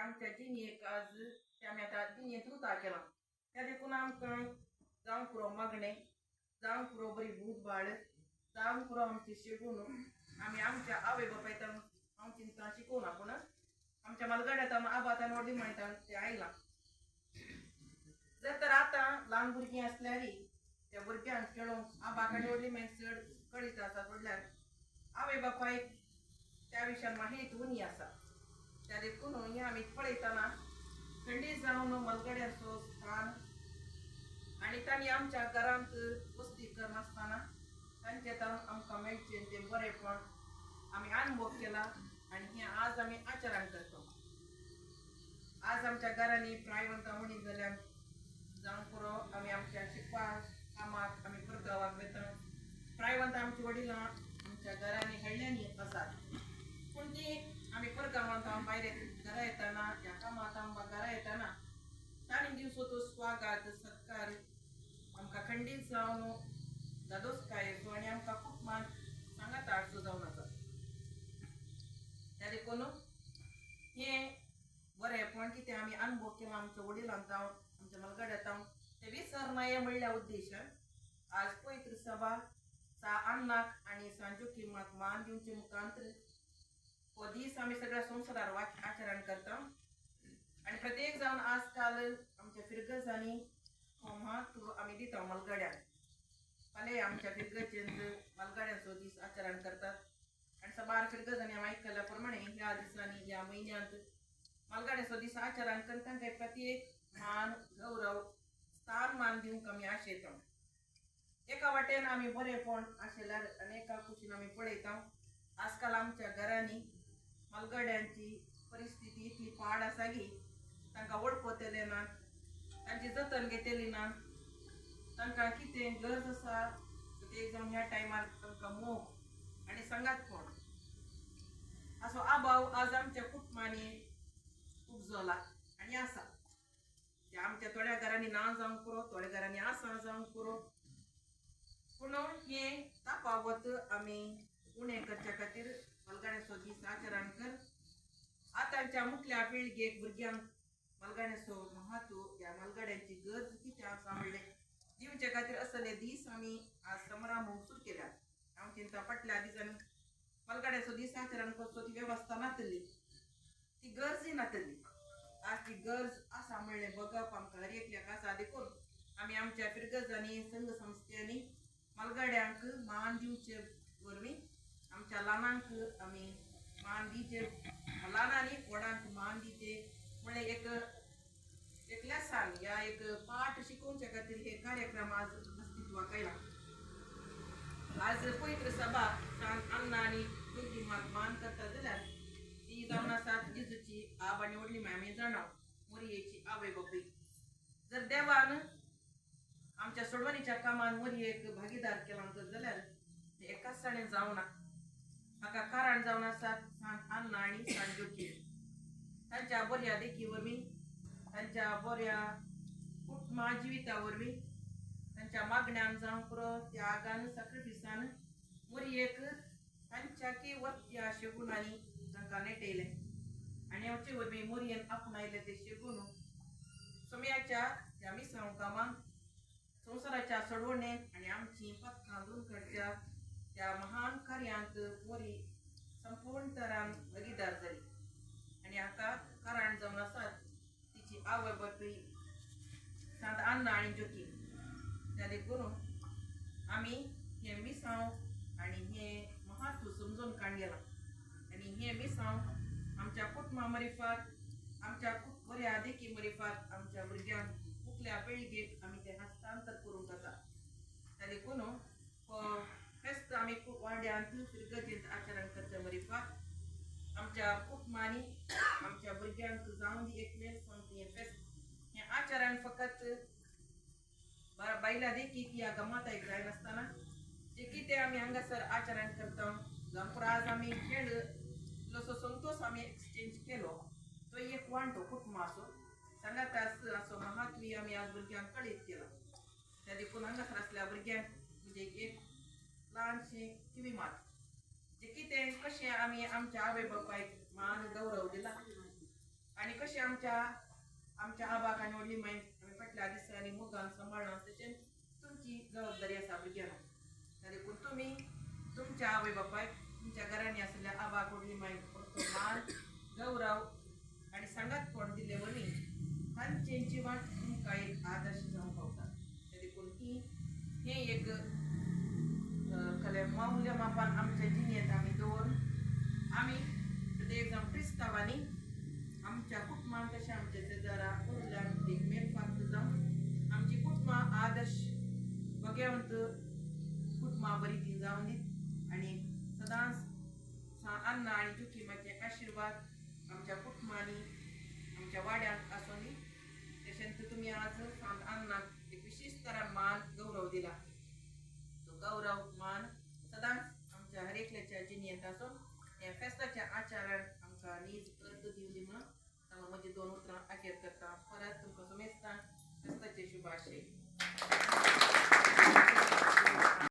आमच्या जिनी आज आम्ही आता जिनी तुता केला त्या देखून आमकां जावं पुरो मागणे जावं पुरो बरी भूत बाळ जावं पुरो आमचे शेगून आम्ही आमच्या आवय बापायता हांव चिंता शिकोवना पूण आमच्या मलगड्यात आबातान व्हडली म्हणटा ते आयला जर तर आता ल्हान भुरगीं असल्यार त्या भुरग्यांक खेळोंक आबा कडेन व्हडली मागीर चड कळीत आसा म्हटल्यार आवय बापायक त्या विशयान माहीत उणी आसा त्या देखून हे आमी पळयतना खंडीत जावन मलगड्याचो स्थान आनी तांणी आमच्या घरांत वस्ती करनासतना तांचे तारून आमकां मेळचें तें बरेंपण आमी अनुभव केला आनी हें आज आमी आचरण करता आज आमच्या घरांनी प्रायवंतां म्हणीत जाल्यार जावं पुरो आमी आमच्या शिकपाक कामाक आमी परगांवाक वेता प्रायवंतां आमची वडिलां आमच्या घरांनी हळड्यांनी आसात पूण ती आमी परगांवांत भायर घरा येताना ह्या कामांत आमकां घरा येताना तांणी दिवचो तो स्वागत सत्कार आमकां खंडीत जावन दादोसकायेचो आनी आमकां खूब मान सांगात हाडचो जावन आसा त्या देखून हें बरेंपण कितें आमी अनुभव केला आमच्या वडिलांत आमच्या मलगड्यांत ते विसरनाये म्हणल्या उद्देशान आज पवित्र सभा अन्नाक आनी सांजोकीमाक मान दिवचे मुखांतर हो दीस आमी सगळ्या संवसारार आचरण करता आनी प्रत्येक जावन आजकाल आमच्या फिरगजांनी हो म्हत्व आमी दिता मलगड्यांक फाल्यां आमच्या फिरगजेंत मलगड्यांचो दीस आचरण करतात आनी सबार फिरगजांनी हांवें आयकल्या प्रमाणे ह्या दिसांनी ह्या म्हयन्यांत मलगड्याचो दीस आचरण करता तांकां प्रत्येक मान गौरव स्थान मान दिवंक आमी आशेता एका वाटेन आमी बरेंपण आशिल्ल्यार आनी एका कुशीन आमी पळयता आजकाल आमच्या घरांनी मलगड्यांची परिस्थिती इतली पाड आसा की तांकां वळखतले ना तांची जतन घेतली ना तांकां कितें गरज आसा एक जावन ह्या टायमार तांकां मोग आनी संगातपण असो अभाव आज आमच्या कुटुंबांनी उपजला आनी आसा ते आमच्या थोड्या घरांनी ना जावंक पुरो थोड्या घरांनी आसा जावंक पुरो पूण हें तापावत आमी उणें करच्या खातीर मलगड्याचो दीस आचरण कर आतांच्या मुटल्या पिळगेक भुरग्यांक मलगड्याचो म्हत्व ह्या मलगड्यांची गरज कितें आसा म्हणलें दिवचे खातीर असले दीस आमी आज समारंभ सुरू केल्या हांव चिंता फाटल्या दिसांनी मलगड्याचो दीस आचरण करचो ती वेवस्था नातली ती गरजी नातली आज ती गरज आसा म्हणलें बगप आमकां हर एकल्याक आसा देखून आमी आमच्या फिरगजांनी संघ संस्थांनी मलगड्यांक मान दिवचे वरवीं आमच्या ल्हानांक आमी मान दिवचे ल्हानांनी व्हडांक मान दिवचे म्हणलें एक लेसन या एक पाठ शिकोवचे खातीर हे कार्यक्रम आज अस्तित्वाक आयला आज पवित्र सभा अन्ना आनी जोगिमाक मान करता जाल्यार ती जावन आसात जेजूची आब आनी व्हडली मामी जाणाव मोरयेची आवय बापूय जर देवान आमच्या सोडवणीच्या कामान मोरयेक भागीदार केला जाल्यार ते एकाच साणें जावना हाका कारण जावन आसात सांत अन्ना आनी सांत जोगी तांच्या बऱ्या देखी वरवीं तांच्या बऱ्या कुटुंबा जिविता वरवीं तांच्या मागण्यान जावं पुरो त्यागान सॅक्रिफिसान मोरयेक तांच्या केवत्या शेगुणांनी तांकां नेटयलें आनी हाचे वरवीं मोरयेन आपणायलें तें शेगून समयाच्या त्या मिसांव कामाक संवसाराच्या सोडवणेक आनी आमची पथकां दूर करच्या त्या महान कार्यांत मोरी संपूर्ण तरान भागीदार जाली आनी हाका कारण जावन आसात तिची आवय बापूय सांत अन्ना आनी जोगी त्या देखून आमी हें मिसांव आनी हें म्हत्व समजून काडलेलां आनी हें मिसांव आमच्या कुटुंबा मरिफात आमच्या खूब बऱ्या देखी मरिफात आमच्या भुरग्यांक मुखल्या पिळगेक आमी तें हस्तांतर करूंक आसा त्या देखून हो फेस्त आमी खूब वाड्यांत फिरगजेंत आचरण करचे मरिफात आमच्या कुटुंबांनी आमच्या भुरग्यांक जावन दी एकमेव सांगता हें फेस्त हें आचरण फकत बायलां देखीक या गमातायक जायनासतना जे कितें आमी हांगासर आचरण करता जावं पुरो आज आमी खेळ इल्लोसो संतोश आमी एक्सचेंज केलो तो एक वांटो कुटुंबाचो सांगात असो महत्वी आमी आज भुरग्यांक कळीत केला त्या देखून हांगासर आसल्या भुरग्यांक म्हणजे एक ल्हानशें किवी मात जे कितें कशें आमी आमच्या आवय बापायक मान गौरव दिला आणि कशी आमच्या आमच्या आबाक आणि वडली माहीत आम्ही फाटल्या दिसा आणि मुगान सांभाळणं तशें तुमची जबाबदारी आसा भुरग्यांक. तर देखून तुम्ही तुमच्या आवय बापायक तुमच्या घरांनी असलेल्या आबाक वडली माहीत मान गौरव आणि सांगात कोण दिले वणी हांचेंची वाट तुमकां एक आदर्श जावंक पावता. तर देखून हे एक मौल्यमापन आमच्या जिणेंत आमी दवरून आमी प्रत्येक जाण क्रिस्तांवांनी आमच्या कुटुंबान तशें आमच्या शेजारा उरल्यांक एक मेलफाक्त जावन आमची कुटुंबां आदर्श भगवंत कुटुंबां बरी ती जावन दीत आणि सदांच अन्न आणि जुकीमाचे आशिर्वाद आमच्या कुटुंबांनी आमच्या वाड्यांत आसूं दी. तशेंच तुम्ही आज अन्नाक एक विशेष तरा मान गौरव दिला. तो गौरव मान सदांच आमच्या हर एकल्याच्या जिणेंत आसून या फेस्ताच्या आचारान आमकां नीज अर्थ दिवली म्हणून हांव म्हजी 2 उतरां अखेर करता. परत तुमकां सुमेस्तान